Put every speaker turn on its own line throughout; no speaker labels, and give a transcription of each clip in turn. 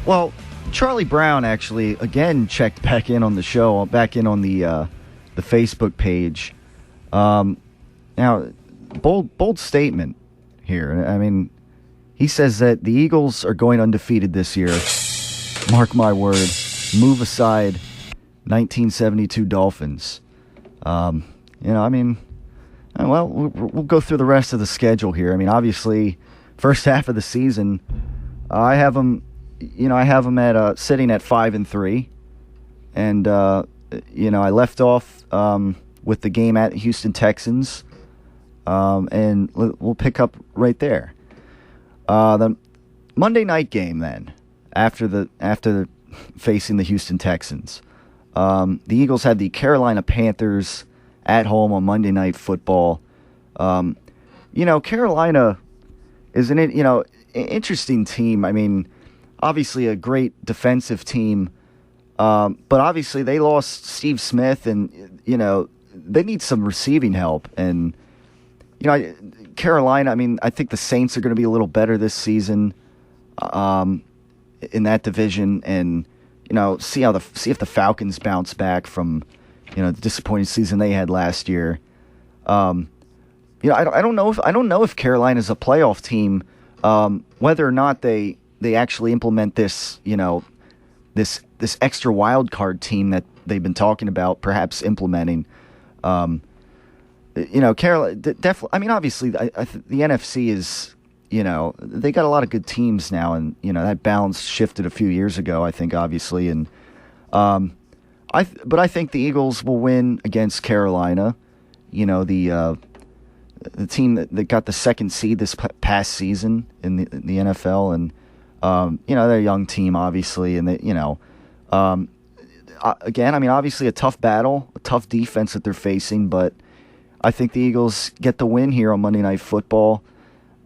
Well, Charlie Brown actually again checked back in on the show, back in on the Facebook page. Now, bold statement here. I mean, he says that the Eagles are going undefeated this year. Mark my word. Move aside 1972 Dolphins. Well, we'll go through the rest of the schedule here. I mean, obviously, first half of the season, I have them at sitting at 5-3, and I left off with the game at Houston Texans, and we'll pick up right there. The Monday night game then, after facing the Houston Texans, the Eagles had the Carolina Panthers at home on Monday Night Football. Carolina is an interesting team. I mean, obviously a great defensive team, but obviously they lost Steve Smith, and they need some receiving help. And Carolina, I mean, I think the Saints are going to be a little better this season in that division, and see if the Falcons bounce back from the disappointing season they had last year. I don't know if Carolina's a playoff team, whether or not they actually implement this this extra wild card team that they've been talking about perhaps implementing. Carolina definitely. I mean, obviously, the NFC is they got a lot of good teams now, and that balance shifted a few years ago, I think, obviously, and but I think the Eagles will win against Carolina. The team that got the second seed this past season in the NFL, and they're a young team, obviously, and again, I mean, obviously a tough battle, a tough defense that they're facing, but I think the Eagles get the win here on Monday Night Football,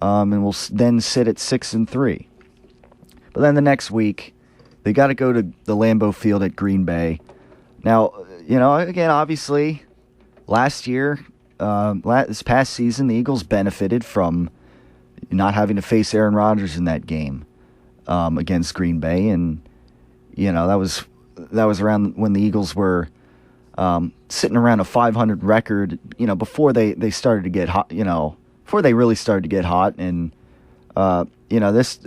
and will then sit at 6-3. But then the next week, they got to go to the Lambeau Field at Green Bay. Now, again, obviously, last year, this past season, the Eagles benefited from not having to face Aaron Rodgers in that game against Green Bay, and that was around when the Eagles were sitting around a 500 record. Before they started to get hot. Before they really started to get hot, and this.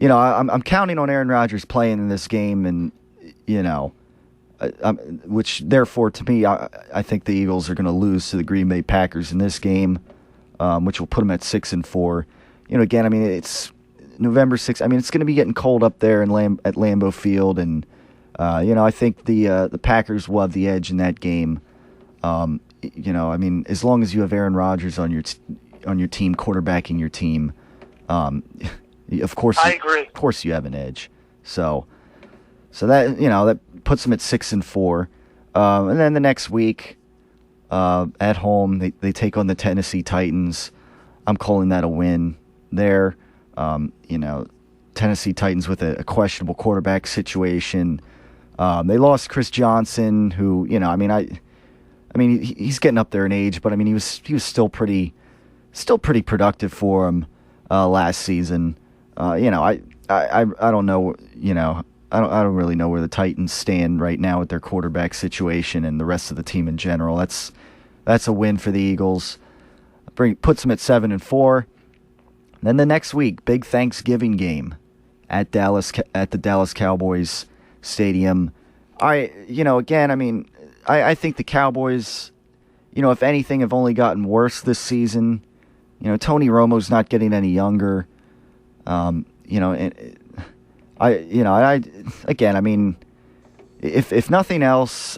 I'm counting on Aaron Rodgers playing in this game, and which therefore to me, I think the Eagles are going to lose to the Green Bay Packers in this game, which will put them at 6-4. Again, I mean, it's November 6th. I mean, it's going to be getting cold up there at Lambeau Field, and I think the Packers will have the edge in that game. I mean, as long as you have Aaron Rodgers on your team, quarterbacking your team, of course,
I agree.
Of course, you have an edge. So that that puts them at 6-4, and then the next week, at home they take on the Tennessee Titans. I'm calling that a win there. Tennessee Titans with a questionable quarterback situation. They lost Chris Johnson, who he's getting up there in age, but I mean he was still pretty productive for him last season. I don't know. I don't really know where the Titans stand right now with their quarterback situation and the rest of the team in general. That's a win for the Eagles. Puts them at 7-4. Then the next week, big Thanksgiving game at the Dallas Cowboys Stadium. Again, I mean, I think the Cowboys, if anything, have only gotten worse this season. Tony Romo's not getting any younger. Again, I mean, if nothing else,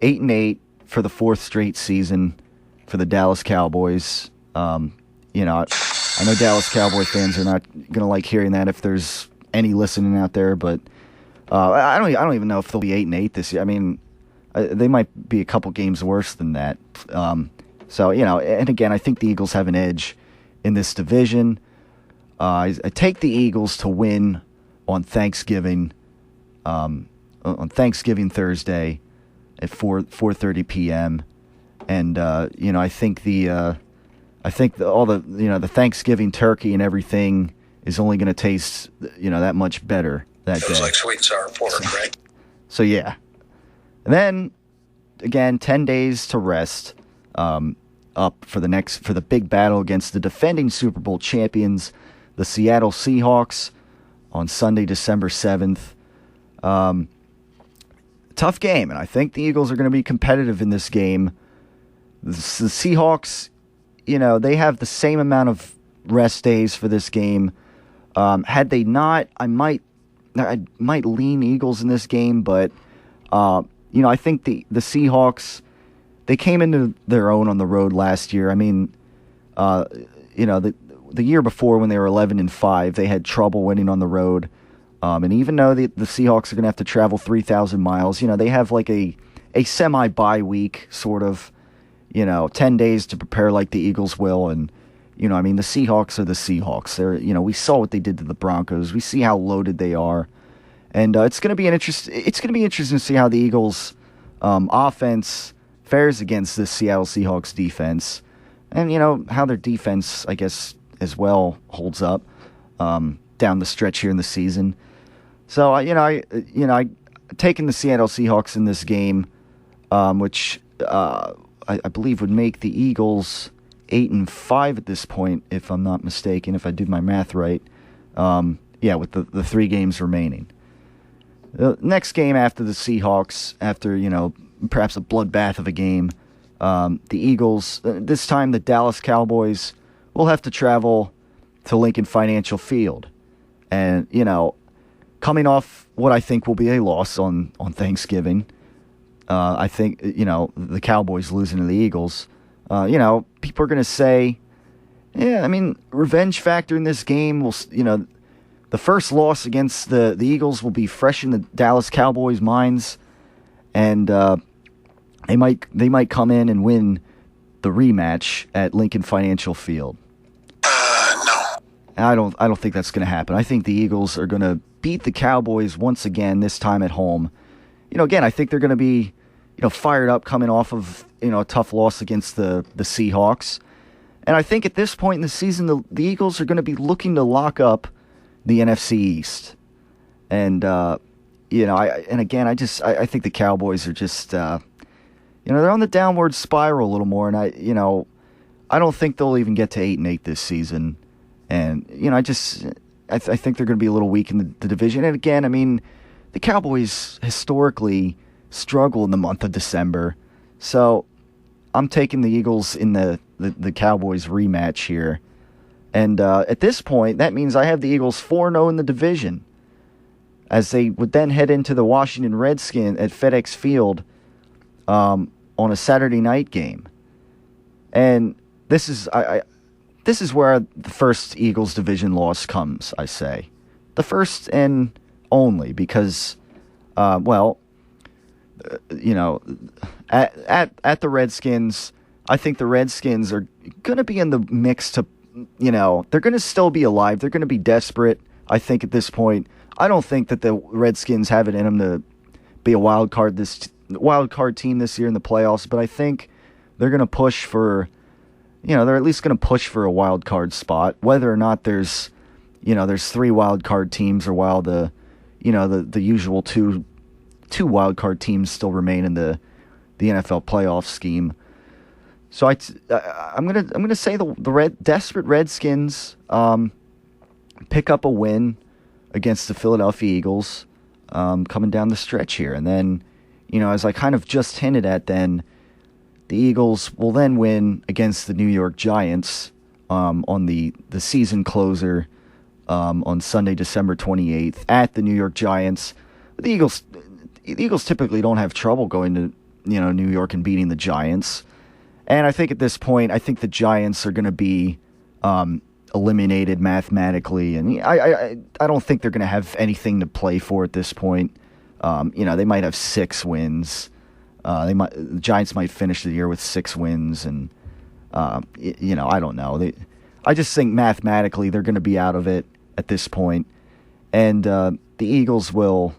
8-8 for the fourth straight season for the Dallas Cowboys. I know Dallas Cowboy fans are not gonna like hearing that if there's any listening out there, but I don't even know if they'll be 8-8 this year. I mean, they might be a couple games worse than that. And again, I think the Eagles have an edge in this division. I take the Eagles to win on Thanksgiving, Thursday at 4:30 p.m. And I think the Thanksgiving turkey and everything is only going to taste, that much better that day.
It was like sweet and sour pork, right?
So, yeah. And then, again, 10 days to rest up for the big battle against the defending Super Bowl champions, the Seattle Seahawks, on Sunday, December 7th. Tough game, and I think the Eagles are going to be competitive in this game. The Seahawks, they have the same amount of rest days for this game. Had they not, I might lean Eagles in this game, but I think the Seahawks, they came into their own on the road last year. I mean, the year before when they were 11-5, they had trouble winning on the road. And even though the Seahawks are going to have to travel 3,000 miles, they have like a semi-bye week, sort of, 10 days to prepare like the Eagles will. And, the Seahawks are the Seahawks. They're, we saw what they did to the Broncos. We see how loaded they are. And it's going to be interesting to see how the Eagles' offense fares against the Seattle Seahawks defense. And, how their defense, I guess, as well holds up down the stretch here in the season. So, I taking the Seattle Seahawks in this game, which I believe would make the Eagles 8-5 at this point, if I'm not mistaken, if I do my math right. With the 3 games remaining. The next game after the Seahawks, after, perhaps a bloodbath of a game, the Eagles, this time the Dallas Cowboys, will have to travel to Lincoln Financial Field. And, coming off what I think will be a loss on Thanksgiving, I think, the Cowboys losing to the Eagles, people are going to say, revenge factor in this game will, the first loss against the Eagles will be fresh in the Dallas Cowboys' minds, and they might come in and win the rematch at Lincoln Financial Field.
No.
I don't think that's going to happen. I think the Eagles are going to beat the Cowboys once again, this time at home. Again, I think they're going to be, fired up coming off of, a tough loss against the Seahawks. And I think at this point in the season, the Eagles are going to be looking to lock up the NFC East. And, I think the Cowboys are just, they're on the downward spiral a little more. And I don't think they'll even get to 8-8 this season. And, I think they're going to be a little weak in the division. And again, the Cowboys historically struggle in the month of December. So I'm taking the Eagles in the Cowboys rematch here. And at this point, that means I have the Eagles 4-0 in the division, as they would then head into the Washington Redskins at FedEx Field on a Saturday night game. And this is where the first Eagles division loss comes, I say. The first and only, because, at the Redskins, I think the Redskins are going to be in the mix to, they're going to still be alive. They're going to be desperate, I think, at this point. I don't think that the Redskins have it in them to be a wild card team this year in the playoffs, but I think they're going to push for, they're at least going to push for a wild card spot, whether or not there's 3 wild card teams, or while the usual two wild card teams still remain in the NFL playoff scheme. So I'm gonna say the desperate Redskins pick up a win against the Philadelphia Eagles coming down the stretch here, and then as I kind of just hinted at, then the Eagles will then win against the New York Giants on the season closer on Sunday, December 28th at the New York Giants. The Eagles typically don't have trouble going to New York and beating the Giants. And I think at this point, the Giants are going to be eliminated mathematically, and I don't think they're going to have anything to play for at this point. They might have 6 wins. The Giants might finish the year with 6 wins, and I don't know. I just think mathematically they're going to be out of it at this point, and the Eagles will,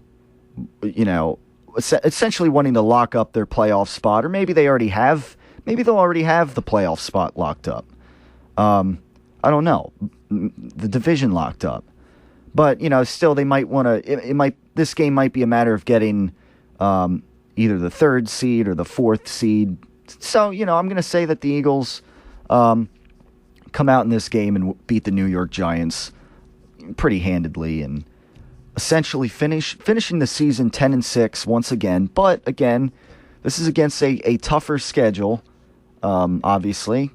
essentially wanting to lock up their playoff spot, or maybe they'll already have the playoff spot locked up. I don't know. The division locked up. But, still they might want to, this game might be a matter of getting either the 3rd seed or the 4th seed. So, I'm going to say that the Eagles come out in this game and beat the New York Giants pretty handedly and essentially finishing the season 10-6 once again. But again, this is against a tougher schedule, obviously.